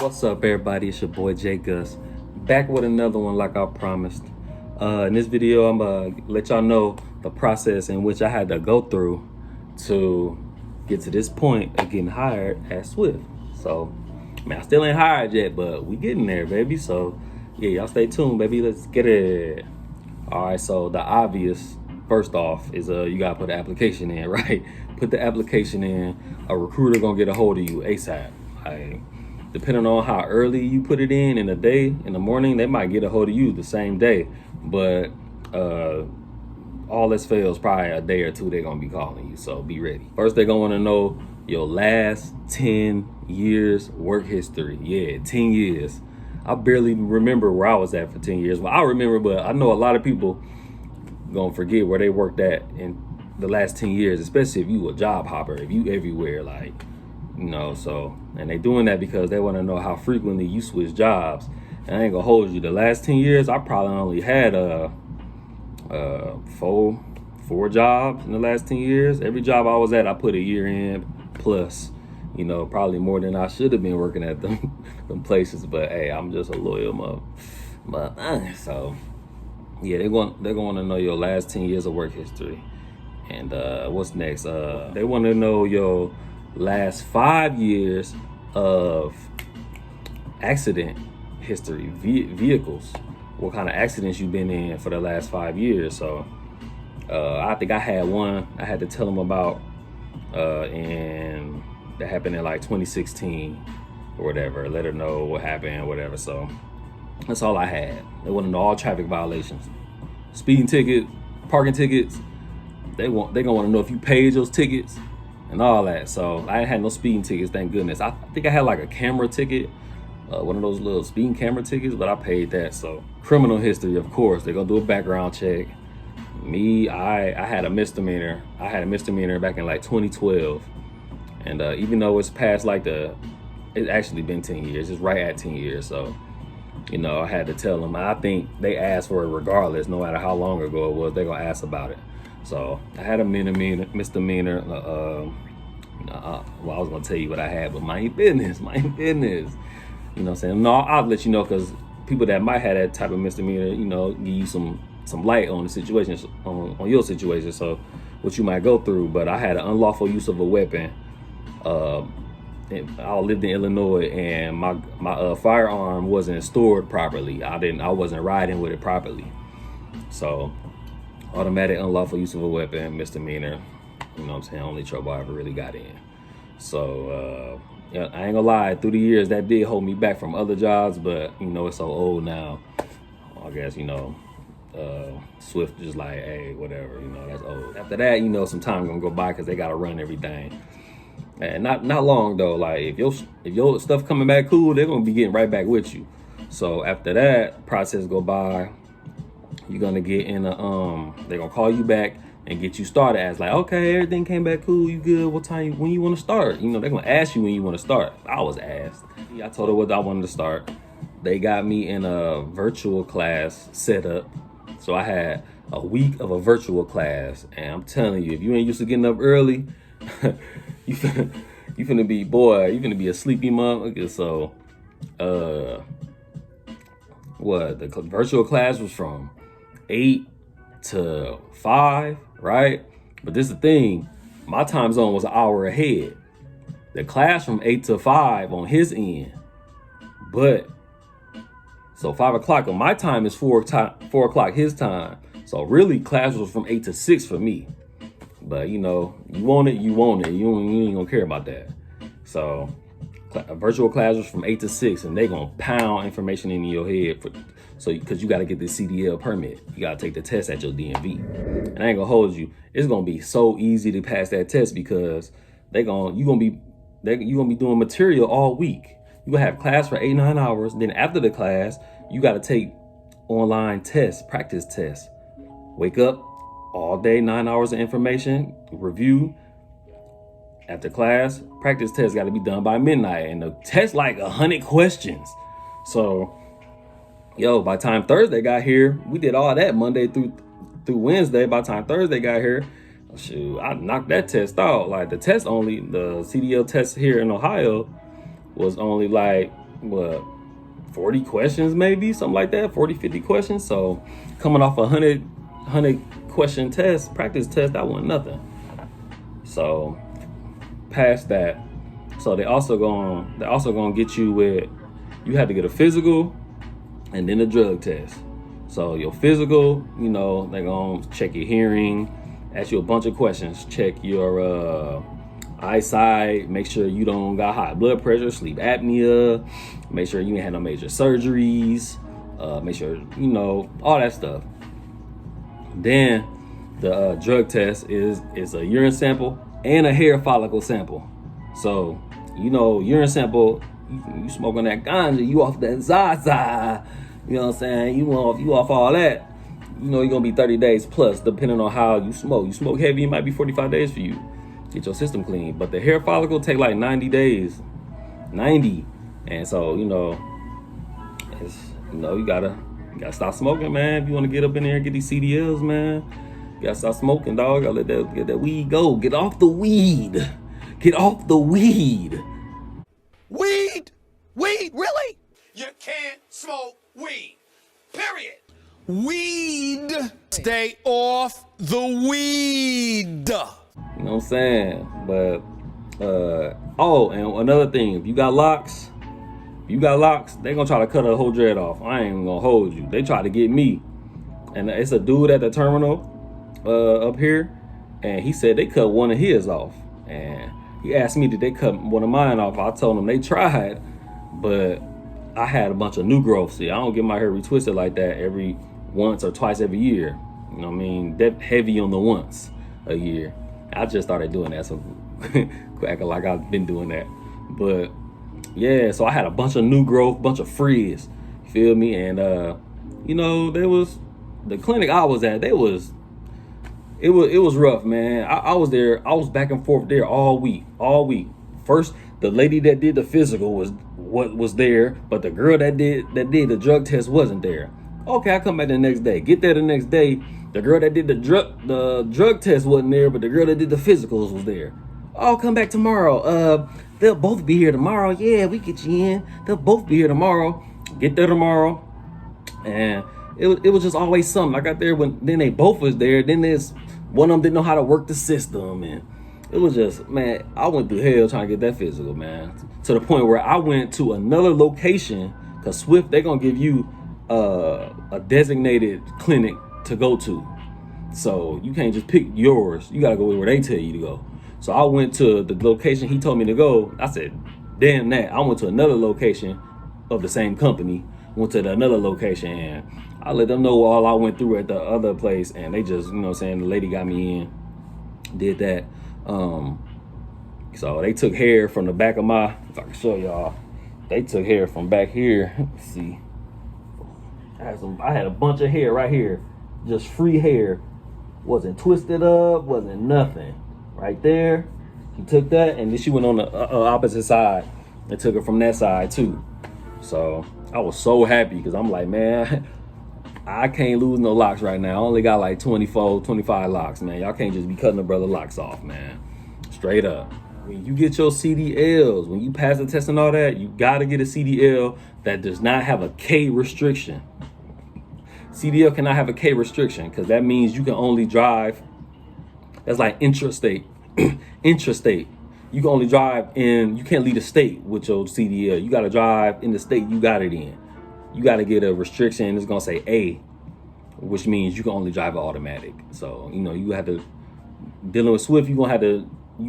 What's up, everybody? It's your boy Jay Gus, back with another one like I promised. In this video, I'm gonna let y'all know the process in which I had to go through to get to this point of getting hired at Swift. So, man, I still ain't hired yet, but we getting there, baby. So, yeah, y'all stay tuned, baby. Let's get it. All right, so the obvious, first off, is you gotta put the application in, right? Put the application in. A recruiter gonna get a hold of you ASAP. Depending on how early you put it in the day, in the morning, they might get a hold of you the same day. But all else fails, probably a day or two, they're gonna be calling you. So be ready. First, they're gonna wanna know your last 10 years work history. Yeah, 10 years. I barely remember where I was at for 10 years. Well, I remember, but I know a lot of people gonna forget where they worked at in the last 10 years, especially if you a job hopper, if you everywhere, like, so, and they doing that because they want to know how frequently you switch jobs. And I ain't gonna hold you. The last 10 years, I probably only had four jobs in the last 10 years. Every job I was at, I put a year in plus, probably more than I should have been working at them places. But hey, I'm just a loyal mother. But so yeah, they're going to want to know your last 10 years of work history. And what's next? They want to know your last 5 years of accident history, vehicles, what kind of accidents you've been in for the last 5 years. So I think I had one I had to tell them about, and that happened in like 2016 or whatever. Let her know what happened, whatever. So that's all I had. They want to know all traffic violations, speeding tickets, parking tickets. They're gonna want to know if you paid those tickets and all that. So I ain't had no speeding tickets, thank goodness. I think I had like a camera ticket, one of those little speeding camera tickets, but I paid that. So criminal history, of course, they're gonna do a background check. Me, I had a misdemeanor. I had a misdemeanor back in like 2012, and even though it's past it's actually been 10 years. It's right at 10 years. So I had to tell them. I think they asked for it regardless, no matter how long ago it was. They're gonna ask about it. So I had a misdemeanor. Well, I was gonna tell you what I had, but mind your business. You know what I'm saying? No, I'll let you know, because people that might have that type of misdemeanor, give you some light on the situation, on your situation. So what you might go through. But I had an unlawful use of a weapon. I lived in Illinois, and my firearm wasn't stored properly. I wasn't riding with it properly. So automatic unlawful use of a weapon, misdemeanor. You know what I'm saying? Only trouble I ever really got in. So I ain't gonna lie, through the years that did hold me back from other jobs, but it's so old now. I guess Swift just like, hey, whatever, that's old. After that, some time gonna go by because they gotta run everything. And not long though. Like if your stuff coming back cool, they're gonna be getting right back with you. So after that process go by, you're gonna get in they're gonna call you back and get you started as like, okay, everything came back cool, you good, when you want to start? They're gonna ask you when you want to start. I was asked. I told her what I wanted to start. They got me in a virtual class setup. So I had a week of a virtual class, and I'm telling you, if you ain't used to getting up early, you finna be a sleepy motherfucker. So the virtual class was from 8 to 5, right? But this is the thing, my time zone was an hour ahead. The class from 8 to 5 on his end, but so 5 o'clock on my time is 4 o'clock his time. So really, class was from 8 to 6 for me. But you want it, you want it. You ain't gonna care about that. So a virtual class was from 8 to 6, and they gonna pound information into your head because you got to get this CDL permit. You got to take the test at your DMV. And I ain't gonna hold you. It's gonna be so easy to pass that test because you gonna be doing material all week. You gonna have class for 8-9 hours. Then after the class, you got to take online tests, practice tests. Wake up all day, 9 hours of information, review. After class, practice test got to be done by midnight, and the test like 100 questions. So, by the time Thursday got here, we did all that Monday through Wednesday. By the time Thursday got here, shoot, I knocked that test out. Like the CDL test here in Ohio was only like what, 40 questions, maybe something like that, 40, 50 questions. So coming off a 100 question test, practice test, that wasn't nothing. So past that, so they also gonna get you with, you had to get a physical and then a drug test. So your physical, you know, they're gonna check your hearing, ask you a bunch of questions, check your eyesight, make sure you don't got high blood pressure, sleep apnea, make sure you ain't had no major surgeries, make sure, you know, all that stuff. Then the drug test is a urine sample and a hair follicle sample. So, you know, urine sample, you smoking that ganja, you off that Zaza, you know what I'm saying? You off all that, you know, you're gonna be 30 days plus, depending on how you smoke. You smoke heavy, it might be 45 days for you. Get your system clean. But the hair follicle take like 90 days. 90. And so, you know, it's, you know, you gotta stop smoking, man. If you wanna get up in there and get these CDLs, man, you gotta stop smoking, dog. Gotta get that weed go. Get off the weed. Get off the weed. Weed? Weed? Really? You can't smoke weed. Period. Weed. Stay off the weed. You know what I'm saying? But oh, and another thing, if you got locks, they gonna try to cut a whole dread off. I ain't gonna hold you. They try to get me. And it's a dude at the terminal up here, and he said they cut one of his off. And he asked me, did they cut one of mine off? I told him they tried, but I had a bunch of new growth. See, I don't get my hair retwisted like that every once or twice every year. You know what I mean? That heavy on the once a year. I just started doing that, so acting like I've been doing that. But yeah, so I had a bunch of new growth, bunch of frizz. You feel me? And you know, there was the clinic I was at. It was rough, man. I was there. I was back and forth there all week. First, the lady that did the physical was there, but the girl that did the drug test wasn't there. Okay, I come back the next day. Get there the next day. The girl that did the drug test wasn't there, but the girl that did the physicals was there. I'll come back tomorrow. They'll both be here tomorrow. Yeah, we get you in. They'll both be here tomorrow. Get there tomorrow. And it was just always something. I got there then they both was there. Then there's one of them didn't know how to work the system. And it was just, man, I went through hell trying to get that physical, man. To the point where I went to another location, because Swift, they're going to give you a designated clinic to go to. So you can't just pick yours. You got to go where they tell you to go. So I went to the location he told me to go. I said, damn that. I went to another location of the same company. Went to another location, and I let them know all I went through at the other place, and they just, you know what I'm saying, the lady got me in, did that. So they took hair from the back of my, if I can show y'all, they took hair from back here. Let's see. I had a bunch of hair right here, just free hair. Wasn't twisted up, wasn't nothing. Right there, she took that, and then she went on the opposite side and took it from that side too. So I was so happy, because I'm like, man, I can't lose no locks right now. I only got like 24, 25 locks, man. Y'all can't just be cutting a brother locks off, man. Straight up. When you get your CDLs, when you pass the test and all that, you gotta get a CDL that does not have a K restriction. CDL cannot have a K restriction, because that means you can only drive, that's like intrastate. Intrastate. You can only drive in, you can't leave the state with your CDL. You gotta drive in the state you got it in. You gotta get a restriction, it's gonna say A, which means you can only drive an automatic. So, you know, you have to, dealing with Swift, you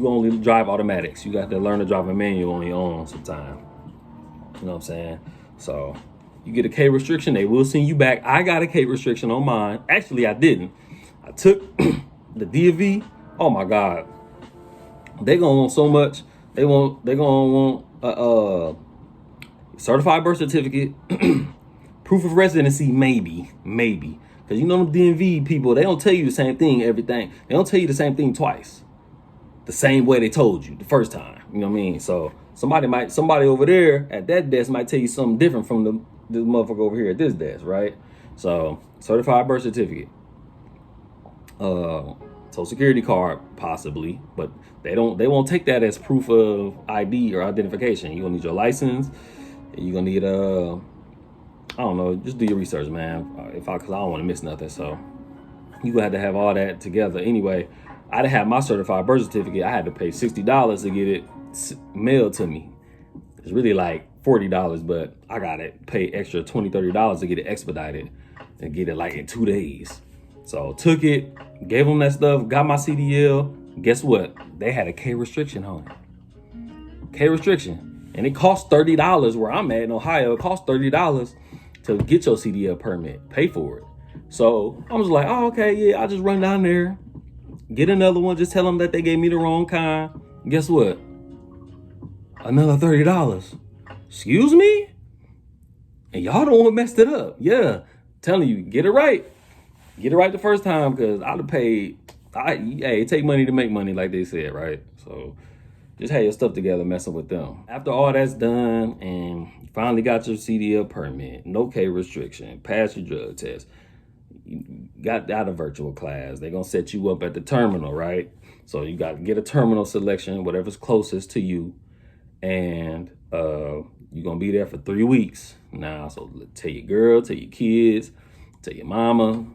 only drive automatics. You got to learn to drive a manual on your own sometime. You know what I'm saying? So you get a K restriction, they will send you back. I got a K restriction on mine. Actually, I didn't. I took the DV. Oh my God. They gonna want so much. They gonna want a certified birth certificate, proof of residency, maybe. Because you know them DMV people, they don't tell you the same thing, everything. They don't tell you the same thing twice. The same way they told you the first time. You know what I mean? So somebody over there at that desk might tell you something different from this motherfucker over here at this desk, right? So certified birth certificate, social security card possibly, but they won't take that as proof of ID or identification. You'll need your license, You're gonna need I don't know, just do your research, man. Cause I don't want to miss nothing. So you gonna have to have all that together. Anyway, I didn't have my certified birth certificate. I had to pay $60 to get it mailed to me. It's really like $40, but I got to pay extra $20, $30 to get it expedited and get it like in 2 days. So took it, gave them that stuff, got my CDL. Guess what? They had a K restriction on it. K restriction. And it cost $30 where I'm at in Ohio. It cost $30 to get your CDL permit, pay for it. So I was like, oh, okay, yeah, I'll just run down there, get another one, just tell them that they gave me the wrong kind. Guess what? Another $30. Excuse me? And y'all the one messed it up. Yeah, telling you, get it right. Get it right the first time, because I'd have paid. Hey, it take money to make money, like they said, right? So just have your stuff together, messing with them. After all that's done and you finally got your CDL permit, no K restriction, pass your drug test, you got out of virtual class, they're going to set you up at the terminal, right? So you got to get a terminal selection, whatever's closest to you. And you're going to be there for 3 weeks. Now, so tell your girl, tell your kids, tell your mama,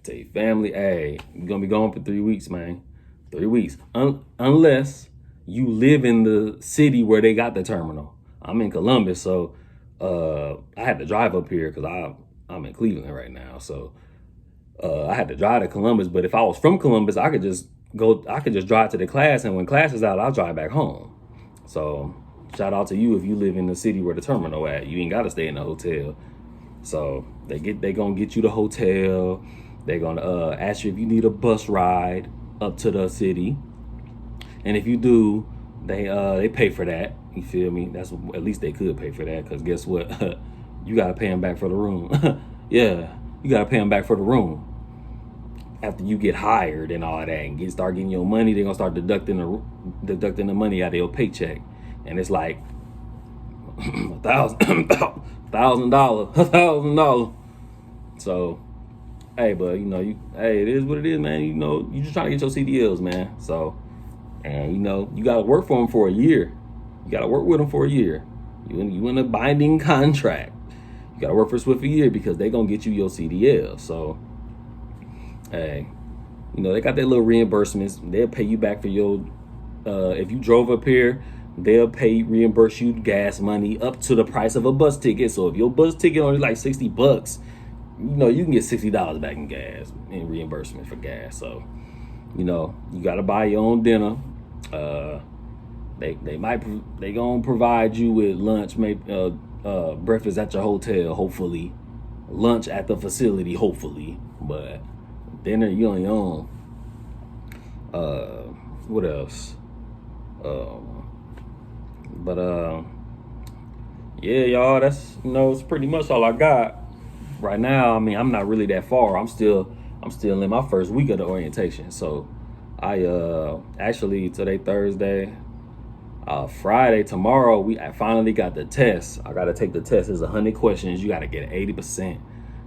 tell your family, hey, you're going to be gone for 3 weeks, man. 3 weeks. Unless you live in the city where they got the terminal. I'm in Columbus, so I had to drive up here because I'm in Cleveland right now. So I had to drive to Columbus. But if I was from Columbus, I could just drive to the class, and when class is out, I'll drive back home. So shout out to you if you live in the city where the terminal at. You ain't got to stay in the hotel. So they gonna get you the hotel. They're gonna ask you if you need a bus ride up to the city. And if you do, they pay for that. You feel me? That's at least they could pay for that, because guess what? You gotta pay them back for the room. Yeah, you gotta pay them back for the room. After you get hired and all that and start getting your money, they're gonna start deducting the money out of your paycheck, and it's like $1,000. So, hey, but hey, it is what it is, man. You just trying to get your CDLs, man. So, and you gotta work for them for a year. You gotta work with them for a year. You in a binding contract. You gotta work for Swift a year because they gonna get you your CDL. So, hey, they got their little reimbursements. They'll pay you back for your, if you drove up here, they'll reimburse you gas money up to the price of a bus ticket. So if your bus ticket only like $60, you can get $60 back in gas, in reimbursement for gas. So, you gotta buy your own dinner. They gonna provide you with lunch, maybe breakfast at your hotel, hopefully, lunch at the facility, hopefully, but dinner you on your own. What else? Yeah, y'all, that's it's pretty much all I got right now. I mean, I'm not really that far. I'm still in my first week of the orientation. So I actually, today Thursday, Friday, tomorrow I finally got the test. I got to take the test. It's 100 questions. You got to get 80%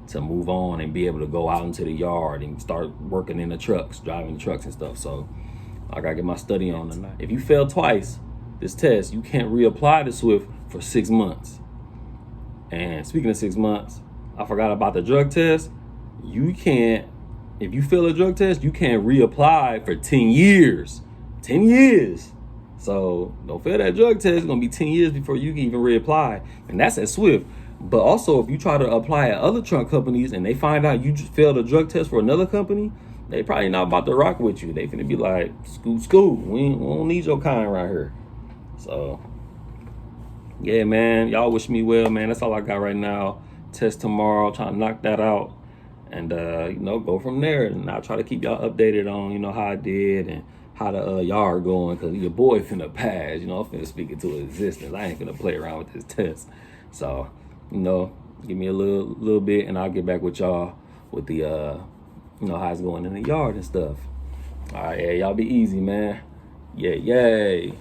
to move on and be able to go out into the yard and start working in the trucks, driving the trucks and stuff. So I got to get my study on tonight. If you fail twice this test, you can't reapply to Swift for 6 months. And speaking of 6 months, I forgot about the drug test. You can't, if you fail a drug test, you can't reapply for 10 years. 10 years. So don't fail that drug test. It's going to be 10 years before you can even reapply. And that's at Swift. But also, if you try to apply at other truck companies and they find out you just failed a drug test for another company, they probably not about to rock with you. They finna be like, scoot. We don't need your kind right here. So, yeah, man. Y'all wish me well, man. That's all I got right now. Test tomorrow. Trying to knock that out. And, go from there. And I'll try to keep y'all updated on, how I did and how the yard going. Because your boy finna pass. I'm finna speak it to existence. I ain't finna play around with this test. So, give me a little bit and I'll get back with y'all with the, how it's going in the yard and stuff. All right, yeah, y'all be easy, man. Yeah, yay.